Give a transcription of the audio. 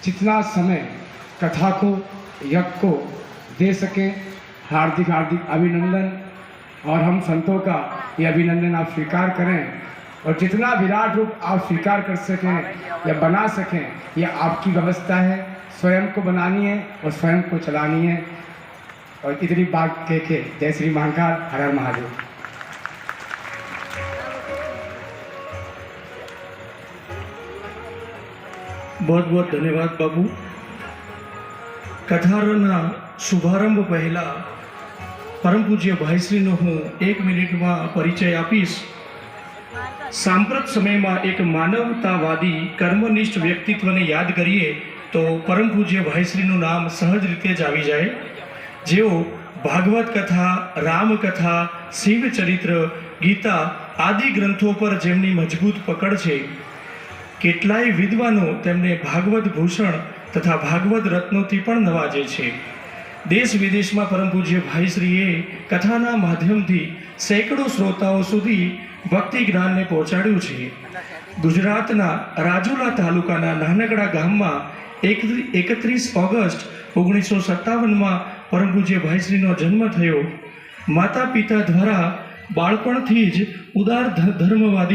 जितना समय कथा को, यज्ञ को दे सकें। हार्दिक हार्दिक अभिनंदन। और हम संतों का ये अभिनंदन आप स्वीकार करें और जितना विराट रूप आप स्वीकार कर सकें या बना सकें, यह आपकी व्यवस्था है। स्वयं को बनानी है और स्वयं को चलानी है। और इतनी बात कह के जय श्री महाकाल, हर हर महादेव। बहुत बहुत धन्यवाद बाबू। कथाना शुभारंभ पहला परम पूज्य भाईश्रीनो हूँ 1 मिनिट में परिचय आपीश। सांप्रत समय में एक मानवतावादी कर्मनिष्ठ व्यक्तित्व ने याद करिए तो परम पूज्य भाईश्रीनु नाम सहज रीते ज आवी जाए। जेओ भागवत कथा, राम कथा, शिव चरित्र, गीता आदि ग्रंथों पर जेमनी मजबूत पकड़ है। કેટલાય વિદ્વાનો તેમને ભાગવત ભૂષણ તથા ભાગવત રત્નોથી પણ નવાજે છે। દેશ વિદેશમાં પરમ પૂજ્ય ભાઈશ્રીએ કથાના માધ્યમથી સેંકડો શ્રોતાઓ સુધી ભક્તિ જ્ઞાનને પહોંચાડ્યું છે। ગુજરાતના રાજુલા તાલુકાના નાનકડા ગામમાં 31 ઓગસ્ટ 1957માં પરમ પૂજ્ય ભાઈશ્રીનો જન્મ થયો। માતા પિતા દ્વારા બાળપણથી જ ઉદાર ધર્મવાદી